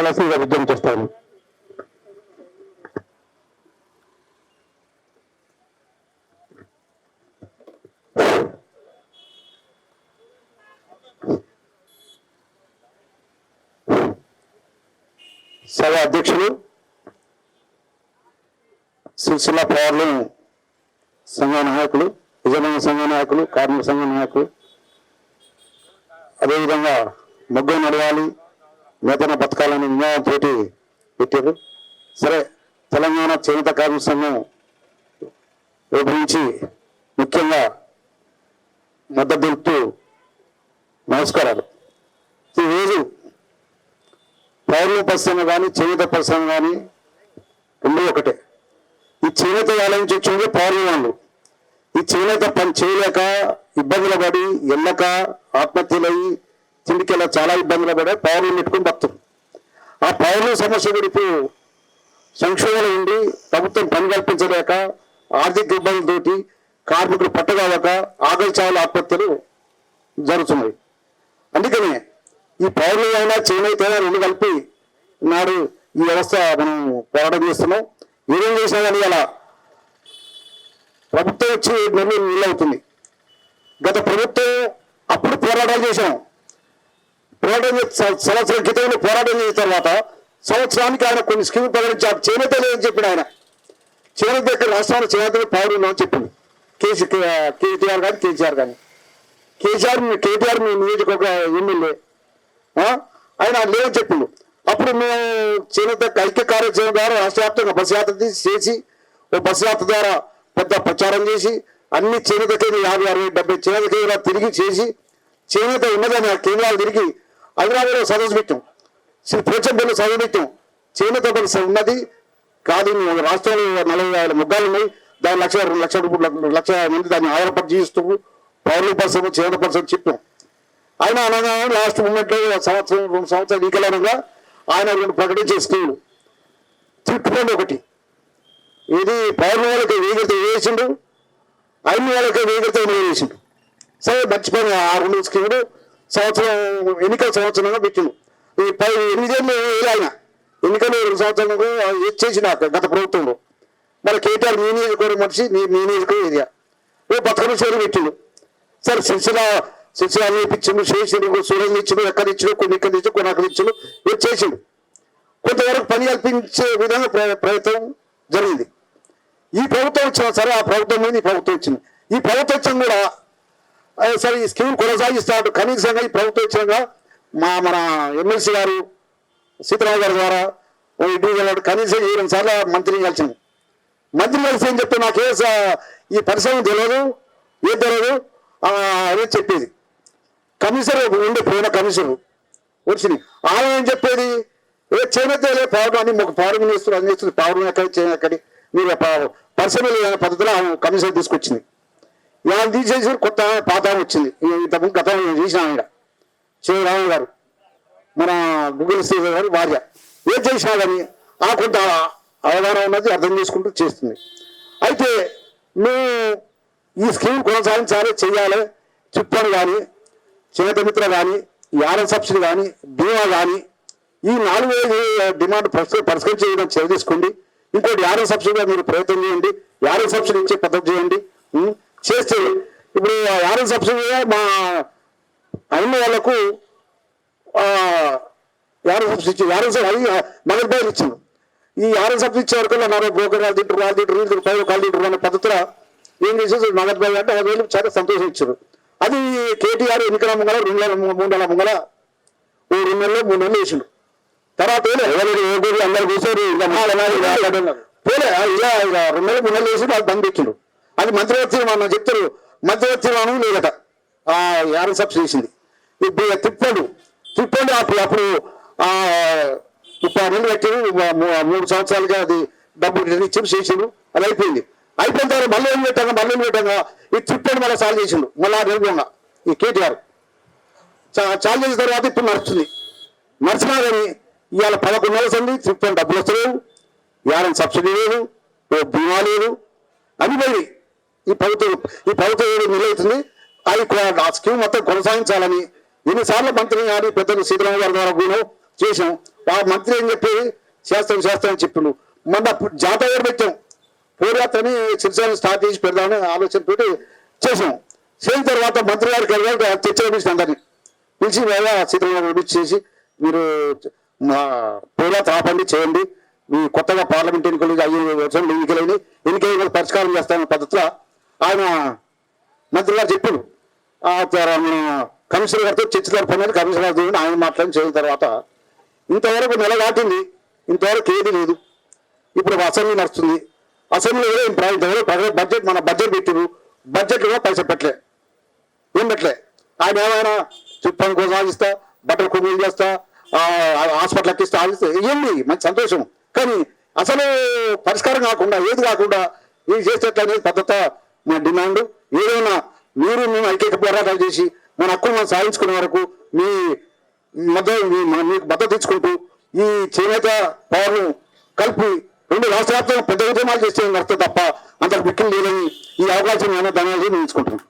మాట్లాడాల్సిందిగా విజ్ఞప్తి చేస్తాను. సభ అధ్యక్షులు, సిరిసిల్ల పవర్లు సంఘ నాయకులు, యజమాని సంఘ నాయకులు, కార్మిక సంఘ నాయకులు, అదేవిధంగా మొగ్గు నడవాలి వేతన బతకాలని నినాదంతో పెట్టారు. సరే, తెలంగాణ చేనేత కార్మిక సంఘం రేపు నుంచి ముఖ్యంగా మద్దతు తెలుపుతూ నమస్కారాలు. ఈరోజు పౌరుల పరిశ్రమ కానీ చేనేత పరిశ్రమ కానీ రెండు ఒకటే. ఈ చేనేత వాళ్ళ నుంచి వచ్చింది పౌరుల వాళ్ళు. ఈ చేనేత పని చేయలేక ఇబ్బందులు పడి ఎల్లక ఆత్మహత్యలయ్యి తిండికెళ్ళ చాలా ఇబ్బందులు పడే పౌరులు పెట్టుకుని బతురు. ఆ పౌరుల సమస్య కూడా ఇప్పుడు సంక్షోభంలో ఉండి ప్రభుత్వం పని కల్పించలేక ఆర్థిక ఇబ్బందులతోటి కార్మికులు పట్టగాక ఆకలి చావుల ఆత్మహత్యలు జరుగుతున్నాయి. అందుకనే ఈ పౌరులైనా చేనేత రెండు కలిపి నాడు ఈ వ్యవస్థ మనం పోరాటం చేస్తున్నాం. ఏం చేసినా కానీ అలా ప్రభుత్వం వచ్చి నీళ్ళు అవుతుంది. గత ప్రభుత్వం అప్పుడు పోరాటాలు చేశాం. సంవత్సరం క్రితం పోరాటం చేసిన తర్వాత సంవత్సరానికి ఆయన కొన్ని స్కీములు ప్రకటించారు. చేనేత లేదని చెప్పాడు ఆయన. చేనేత దగ్గర రాష్ట్రానికి చేనేత పౌరులు అని చెప్పింది కేటీఆర్ కానీ కేసీఆర్ కానీ. కేటీఆర్ మీ నియోజకవర్గ ఎమ్మెల్యే ఆయన లేవని చెప్పిండు. అప్పుడు మేము చేనేత ఐక్య కార్యాచరణ ద్వారా రాష్ట్ర వ్యాప్తంగా బస్సు యాత్ర చేసి ఓ బస్సు యాత్ర ద్వారా పెద్ద ప్రచారం చేసి అన్ని చేనేత కేంద్రం 50, 60, 70 చేనేత కేంద్రాలు తిరిగి చేసి చేనేత ఉన్నదని కేంద్రాలు తిరిగి హైదరాబాద్లో సదస్సు పెట్టాం. శ్రీ పోచంపల్లి సదస్సు పెట్టాం. చేనేత పరిశ్రమ ఉన్నది కాదు, రాష్ట్రంలో 40,000 ముగ్గాలు ఉన్నాయి. దాని 1,00,000 మంది దాన్ని ఆధారపడి జీవిస్తూ పౌరుల పరిశ్రమ చేనేత పరిశ్రమ చెప్పాం. ఆయన అనగా లాస్ట్ మూమెంట్లో 1 సంవత్సరం 2 సంవత్సరాలు ఈకలనగా ఆయన 2 ప్రకటించే స్కీములు. చిట్టుపండి ఒకటి, ఇది పౌరుల వాళ్ళకి వేగిరితే వేసిండు, అన్ని వాళ్ళకి వేగిరితే వేసిండు. సరే మర్చిపోయిన ఆ 2 స్కీములు ఎన్నికల సంవత్సరంగా పెట్టిండు. ఈ 8 ఏళ్ళు ఆయన ఎన్నికలు 2 సంవత్సరాలకు చేసిన గత ప్రభుత్వంలో మరి కేటీఆర్ మీ నియోజకవర్గం మనిషి మీ నియోజకవర్గం ఏరియా ఓ బతుకమ్మ చేరు పెట్టిండు. సరే శిక్షణ ఇప్పించిండు, చేసిండు, సూర్యం ఇచ్చిండు, ఎక్కడ ఇచ్చిండు, కొన్ని ఇక్కడ ఇచ్చిండు, కొన్ని అక్కడ ఇచ్చిండు, ఇది చేసిండు. కొంతవరకు పని కల్పించే విధంగా ప్రయత్నం జరిగింది. ఈ ప్రభుత్వం వచ్చిన సరే ఆ ప్రభుత్వం మీద ఈ ప్రభుత్వం వచ్చింది. ఈ ప్రభుత్వం వచ్చిన కూడా సరే ఈ స్కీమ్ కొనసాగిస్తాడు. కనీసంగా ఈ ప్రభుత్వం వచ్చినాక మన ఎమ్మెల్సీ గారు సీతారావు గారి ద్వారా ఇంటికి కనీసం 7 సార్లు మంత్రిని కలిసింది. మంత్రి కలిసి ఏం చెప్తే నాకే ఈ పరిశ్రమ తెలియదు, ఏం తెలియదు అనేది చెప్పేది. కమిషనర్ ఉండే పోయిన కమిషనర్ వచ్చింది. ఆమె ఏం చెప్పేది, చేనేత పౌరం అని ఒక పౌరం అందిస్తుంది. పౌరం ఎక్కడి మీరు పరిశ్రమ పద్ధతిలో కమిషనర్ తీసుకొచ్చింది. ఇలా తీసేసి కొత్త పాత వచ్చింది. ఇంతకు గతంలో చేసిన ఆయన రావు గారు, మన గూగుల్ శ్రీధర్ గారు భార్య. ఏం చేసినా కానీ ఆ కొంత అవగాహన ఉన్నది, అర్థం చేసుకుంటూ చేస్తుంది. అయితే మేము ఈ స్కీమ్ కొనసాగించాలి, చేయాలి. చిప్పని కానీ చేనేత మిత్ర కానీ యారన్ సబ్సిడీ కానీ బీమా కానీ ఈ 4 డిమాండ్ పరిష్కరించడం చర్య తీసుకోండి. ఇంకోటి యారన్ సబ్సిడీగా మీరు ప్రయత్నం చేయండి. యారన్ సబ్సిడీ ఇచ్చే పద్ధతి చేయండి. చేస్తే ఇప్పుడు యారన్ సబ్సిడీగా మా అయిన వాళ్ళకు యారన్ సబ్సిడీ అది మగ బయలు ఇచ్చింది. ఈ యారన్ సబ్సిడీ ఇచ్చే వరకు బ్రోకర్ వాళ్ళు తింటారు కాళ్ళు తింటారు అనే పద్ధతిలో ఏం చేసేసి నగదు బయలు అంటే 5,000 చాలా సంతోషం ఇచ్చారు. అది కేటీఆర్ ఎన్నికల ముంగల 2 నెలల 3 నెలల ముంగల 2 నెలలు 3 నెలలు వేసిండు. తర్వాత అందరు కూర్చోరు పోలే ఇలా 2 నెలలు 3 నెలలు వేసి వాళ్ళు బంద్ పెట్టిండు. అది మంత్రివర్తి మనం చెప్తారు, మంత్రివర్తి మనం లేదట యారన్ సబ్సిడీ చేసింది. తిప్పండు అప్పుడు 30 నెలలు పెట్టారు. 3 సంవత్సరాలుగా అది డబ్బులు ఇచ్చి చేసిండు. అది అయిపోయింది. అయిపోయిన తర్వాత మళ్ళీ ఏం పెట్టాక ఈ తిప్పండి మళ్ళీ చాలు చేసిండు. మళ్ళీ 6 నెలలు ఈ కేటీఆర్ చాలు చేసిన తర్వాత ఇప్పుడు నడిచినా కానీ ఇవాళ 11 నెలల సంది తిప్పని డబ్బులు వస్తలేవు, యారన్ సబ్సిడీ లేదు, బీమా లేదు, అని పోయి ఈ ప్రభుత్వం 7 నెలలు అవుతుంది. అది ఆ స్కీమ్ మొత్తం కొనసాగించాలని ఎన్నిసార్లు మంత్రి కానీ పెద్దలు సీతారామ గారి ద్వారా కూడా చేసాం. ఆ మంత్రి ఏం చెప్పి చేస్తామని చెప్పిండు. మొన్న జాతర కూడా పెట్టాం, పోరాటని శివసేన స్టార్ట్ చేసి పెడదామని ఆలోచనతో చేసాం. చేసిన తర్వాత మంత్రి గారికి వెళ్ళాలి చర్చలు పిలిచి అందరినీ పిలిచి వేళ సీతారామరావు పిలిచి చేసి మీరు పోరాట ఆపండి చేయండి, మీ కొత్తగా పార్లమెంట్ ఎన్నికలు 5 సంవత్సరాలు ఎన్నికలు పరిష్కారం చేస్తామన్న పద్ధతిలో ఆయన మంత్రి గారు చెప్పారు. మన కమిషనర్ గారితో చర్చ జరపని కమిషనర్ గారితో ఆయన మాట్లాడి చేసిన తర్వాత ఇంతవరకు నెల దాటింది, ఇంతవరకు ఏది లేదు. ఇప్పుడు అసెంబ్లీ నడుస్తుంది, అసెంబ్లీలో ఇంతవరకు బడ్జెట్ మన బడ్జెట్ పెట్టిరు, బడ్జెట్ కూడా పైసా పెట్టలే, ఏం పెట్టలే. ఆయన ఏమైనా చుట్టాన్ని కోసం ఆగిస్తా, బట్టలు కొనుగోలు చేస్తా, హాస్పిటల్ ఎక్కిస్తా ఆగిస్తే ఏంది మంచి సంతోషం. కానీ అసలు పరిష్కారం కాకుండా ఏది కాకుండా ఇది చేసేట్లనేది పద్ధత మా డిమాండ్. ఏదైనా మీరు మేము ఐక్యత పోరాటాలు చేసి మన హక్కులు మనం సాధించుకునే వరకు మీ మీకు మద్దతు ఇచ్చుకుంటూ ఈ చేనేత పవర్ను కలిపి 2 రాష్ట్ర వ్యాప్తంగా పెద్ద ఉద్యమాలు చేస్తే నడుస్తుంది తప్ప అంతకు మిక్కిలు లేదని ఈ అవకాశం ధనాలు నేను ఇచ్చుకుంటున్నాను.